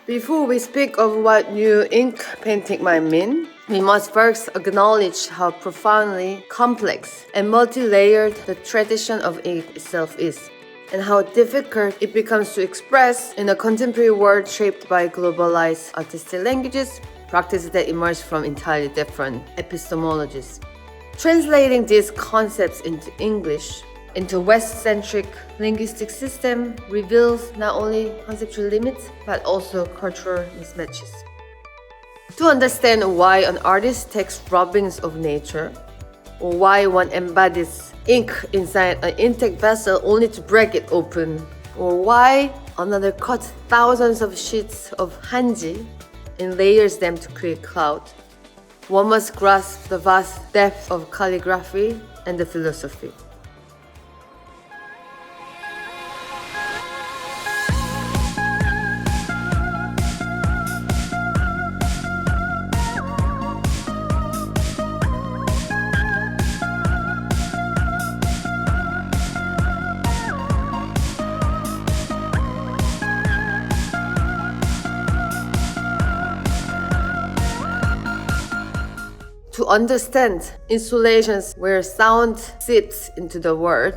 Before we speak of what new ink painting might mean, we must first acknowledge how profoundly complex and multi-layered the tradition of ink itself is, and how difficult it becomes to express in a contemporary world shaped by globalized artistic languages, practices that emerge from entirely different epistemologies. Translating these concepts into English, into West-centric linguistic system reveals not only conceptual limits, but also cultural mismatches. To understand why an artist takes rubbings of nature, or why one embodies ink inside an intact vessel only to break it open, or why another cuts thousands of sheets of hanji and layers them to create cloud, one must grasp the vast depth of calligraphy and the philosophy. To understand installations where sound seeps into the world,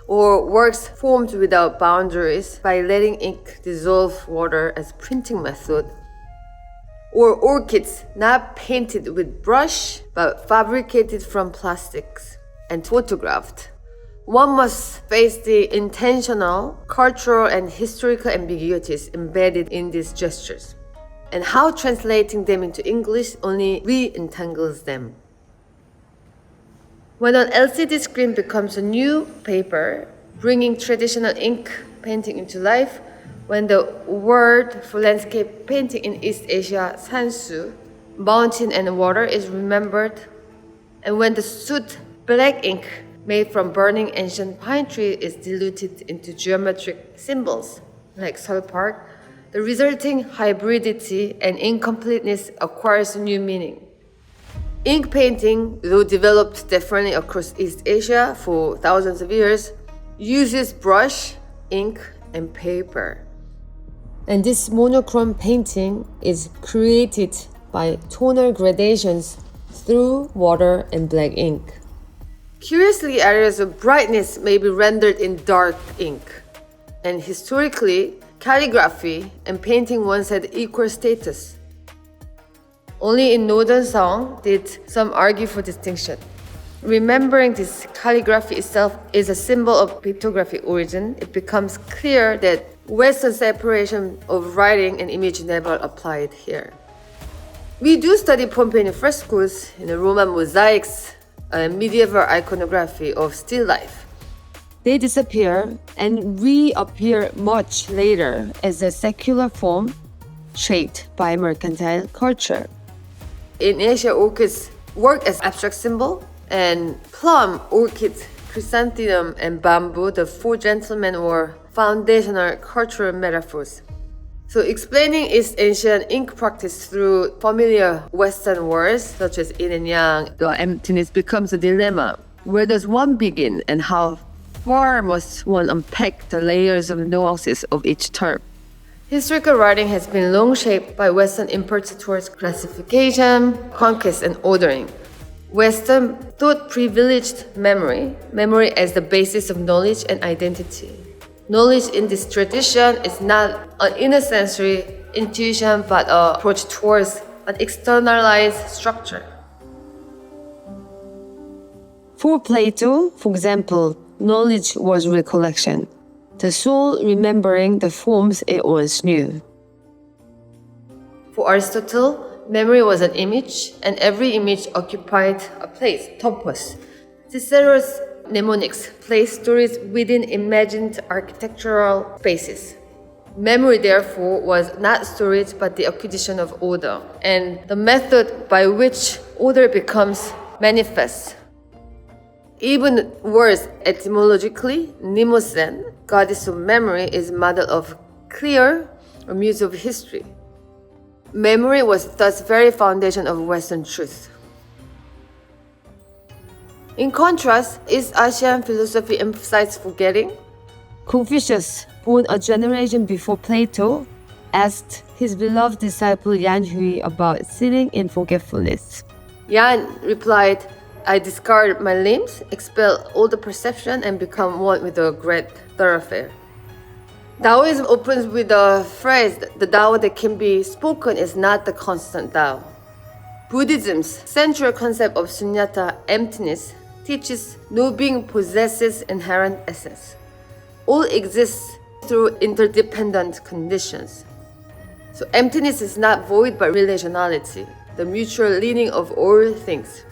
or works formed without boundaries by letting ink dissolve water as printing method, or orchids not painted with brush but fabricated from plastics and photographed, one must face the intentional, cultural, and historical ambiguities embedded in these gestures, and how translating them into English only re-entangles them. When an LCD screen becomes a new paper, bringing traditional ink painting into life, when the word for landscape painting in East Asia, sansu, mountain and water, is remembered, and when the soot black ink made from burning ancient pine tree is diluted into geometric symbols like Solpark, the resulting hybridity and incompleteness acquires a new meaning. Ink painting, though developed differently across East Asia for thousands of years, uses brush, ink, and paper. And this monochrome painting is created by tonal gradations through water and black ink. Curiously, areas of brightness may be rendered in dark ink, and historically, calligraphy and painting once had equal status. Only in Northern Song did some argue for distinction. Remembering this calligraphy itself is a symbol of pictography origin, it becomes clear that Western separation of writing and image never applied here. We do study Pompeian frescoes in the Roman mosaics, medieval iconography of still life. They disappear and reappear much later as a secular form shaped by mercantile culture. In Asia, orchids work as abstract symbol, and plum, orchid, chrysanthemum, and bamboo, the four gentlemen, were foundational cultural metaphors. So explaining East Asian ink practice through familiar Western words such as yin and yang, the emptiness becomes a dilemma. Where does one begin, and how far must one unpack the layers of nuances of each term? Historical writing has been long shaped by Western impulses towards classification, conquest, and ordering. Western thought privileged memory as the basis of knowledge and identity. Knowledge in this tradition is not an inner sensory intuition but an approach towards an externalized structure. For Plato, for example, knowledge was recollection, the soul remembering the forms it once knew. For Aristotle, memory was an image, and every image occupied a place, topos. Cicero's mnemonics place stories within imagined architectural spaces. Memory, therefore, was not storage but the acquisition of order, and the method by which order becomes manifest. Even worse, etymologically, mnemosen, goddess of memory, is mother of clear or muse of history. Memory was thus very foundation of Western truth. In contrast, East Asian philosophy emphasized forgetting, Confucius, born a generation before Plato, asked his beloved disciple Yan Hui about sinning and forgetfulness. Yan replied, I discard my limbs, expel all the perception, and become one with the great thoroughfare. Taoism opens with the phrase, the Tao that can be spoken is not the constant Tao. Buddhism's central concept of sunyata, emptiness, teaches no being possesses inherent essence. All exists through interdependent conditions. So emptiness is not void but relationality, the mutual leaning of all things.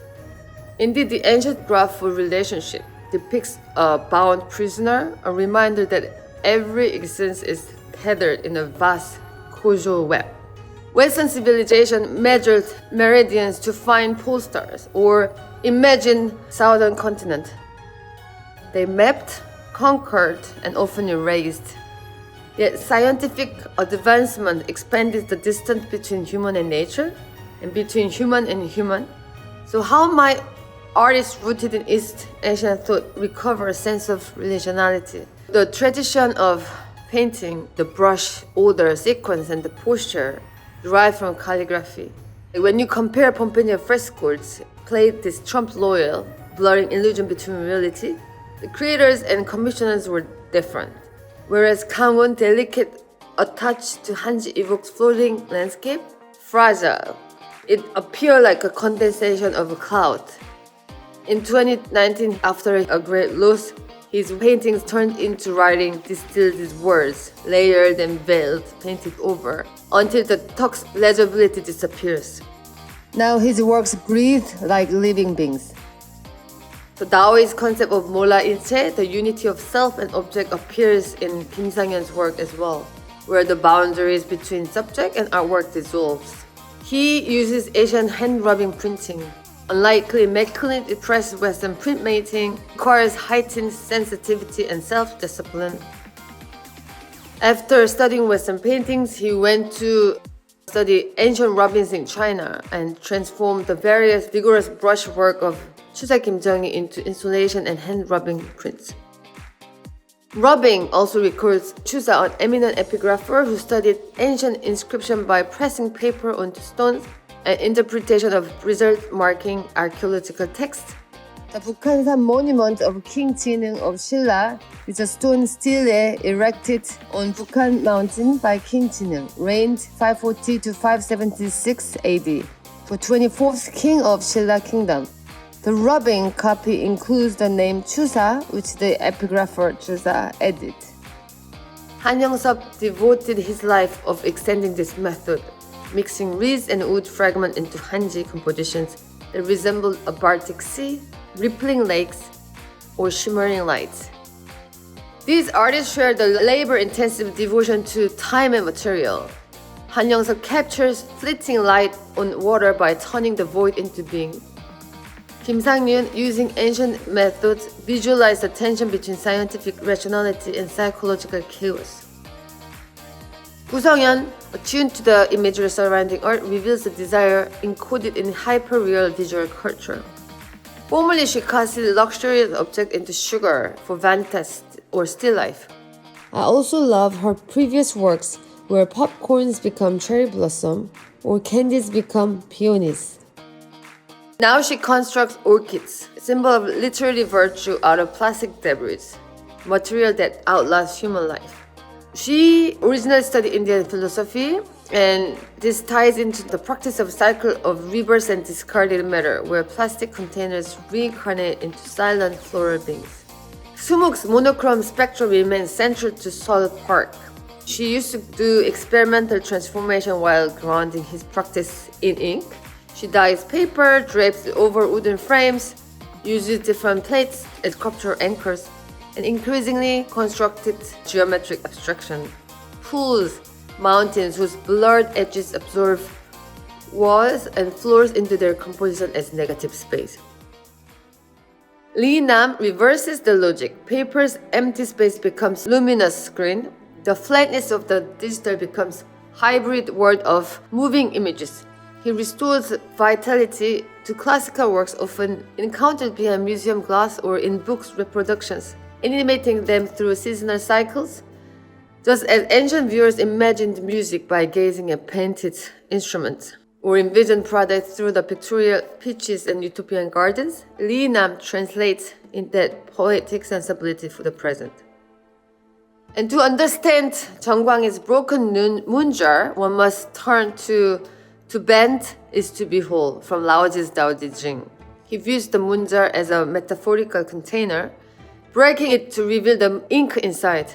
Indeed, the ancient graph for relationship depicts a bound prisoner, a reminder that every existence is tethered in a vast causal web. Western civilization measured meridians to find pole stars or imagine southern continent. They mapped, conquered, and often erased. Yet scientific advancement expanded the distance between human and nature and between human and human. So how might artists rooted in East Asian thought recover a sense of relationality? The tradition of painting, the brush, order, sequence, and the posture derived from calligraphy. When you compare Pompeian frescoes, played this trump loyal, blurring illusion between reality, the creators and commissioners were different. Whereas Kangwon delicate attached to Hanji evokes floating landscape, fragile. It appeared like a condensation of a cloud. In 2019, after a great loss, his paintings turned into writing distilled his words, layered and veiled, painted over, until the text legibility disappears. Now his works breathe like living beings. The Taoist concept of mola ilche, the unity of self and object, appears in Kim Sang-hyun's work as well, where the boundaries between subject and artwork dissolves. He uses Asian hand-rubbing printing. Unlikely immaculately pressed Western printmaking requires heightened sensitivity and self-discipline. After studying Western paintings, he went to study ancient rubbings in China and transformed the various vigorous brushwork of Chusa Kim Jung-hee into installation and hand-rubbing prints. Rubbing also records Chusa, an eminent epigrapher who studied ancient inscription by pressing paper onto stones and interpretation of result marking archaeological texts. The Bukhansan monument of King Jinung of Shilla is a stone stele erected on Bukhan mountain by King Jinung, reigned 540 to 576 AD, the 24th king of Shilla kingdom. The rubbing copy includes the name Chusa, which the epigrapher Chusa added. Han Young-sub devoted his life of extending this method, mixing reeds and wood fragments into Hanji compositions that resembled a Baltic Sea, rippling lakes, or shimmering lights. These artists share the labor-intensive devotion to time and material. Han Young-sub captures fleeting light on water by turning the void into being. Kim Sang-hyun, using ancient methods, visualized the tension between scientific rationality and psychological chaos. Gu Sung-hyun, attuned to the imagery surrounding art, reveals a desire encoded in hyper-real visual culture. Formerly, she casted luxurious objects into sugar for vanitas or still life. I also love her previous works where popcorns become cherry blossom or candies become peonies. Now she constructs orchids, symbol of literary virtue out of plastic debris, material that outlasts human life. She originally studied Indian philosophy, and this ties into the practice of cycle of rebirth and discarded matter, where plastic containers reincarnate into silent floral beings. Sumuk's monochrome spectrum remains central to Seoul Park. She used to do experimental transformation while grounding his practice in ink. She dyes paper, drapes over wooden frames, uses different plates as sculpture anchors, and increasingly constructed geometric abstraction. Pools, mountains whose blurred edges absorb walls and floors into their composition as negative space. Lee Nam reverses the logic. Paper's empty space becomes luminous screen. The flatness of the digital becomes hybrid world of moving images. He restores vitality to classical works often encountered behind museum glass or in books reproductions. animating them through seasonal cycles. Just as ancient viewers imagined music by gazing at painted instruments, or envisioned products through the pictorial pitches and utopian gardens, Lee Nam translates in that poetic sensibility for the present. And to understand Jeong Kwang's broken moon jar, one must turn to bend is to be whole, from Laozi's Tao Te Ching. He views the moon jar as a metaphorical container, breaking it to reveal the ink inside.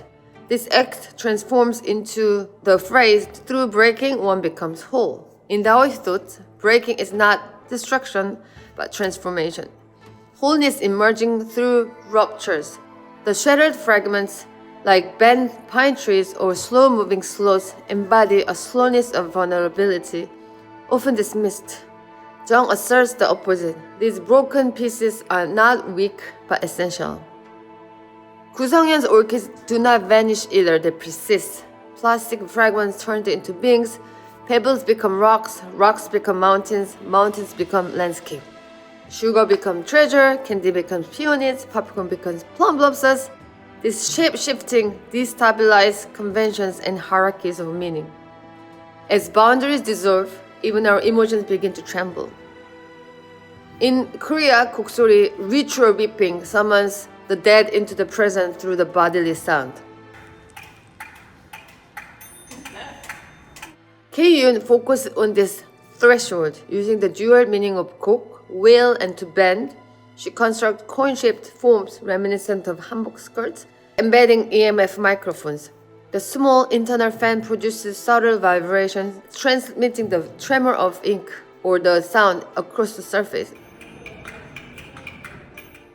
This act transforms into the phrase, through breaking, one becomes whole. In Taoist thought, breaking is not destruction, but transformation. Wholeness emerging through ruptures. The shattered fragments, like bent pine trees or slow-moving sloths, embody a slowness of vulnerability, often dismissed. Jeong asserts the opposite. These broken pieces are not weak, but essential. Guseongyeon's orchids do not vanish either, they persist. Plastic fragments turned into beings, pebbles become rocks, rocks become mountains, mountains become landscape. Sugar becomes treasure, candy becomes peonies, popcorn becomes plum blossoms. These shape-shifting, destabilize conventions and hierarchies of meaning. As boundaries dissolve, even our emotions begin to tremble. In Korea, koksori, ritual weeping, summons the dead into the present through the bodily sound. Kei-yoon focuses on this threshold, using the dual meaning of kok, wail, and to bend. She constructs coin-shaped forms reminiscent of hanbok skirts, embedding EMF microphones. The small internal fan produces subtle vibrations, transmitting the tremor of ink or the sound across the surface.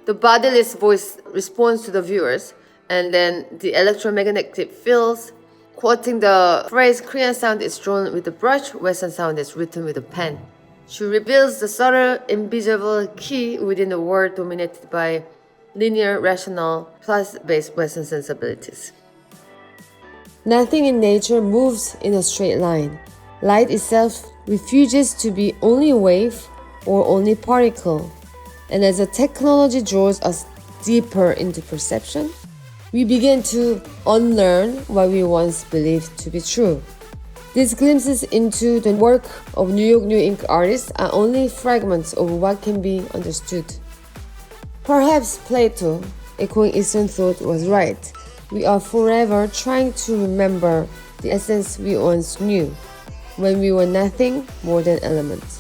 The bodiless voice responds to the viewers, and then the electromagnetic fields, quoting the phrase, Korean sound is drawn with a brush, Western sound is written with a pen. She reveals the subtle, invisible key within a world dominated by linear, rational, plus-based Western sensibilities. Nothing in nature moves in a straight line. Light itself refuses to be only wave or only particle. And as the technology draws us deeper into perception, we begin to unlearn what we once believed to be true. These glimpses into the work of New York New Ink artists are only fragments of what can be understood. Perhaps Plato, echoing Eastern thought, was right. We are forever trying to remember the essence we once knew, when we were nothing more than elements.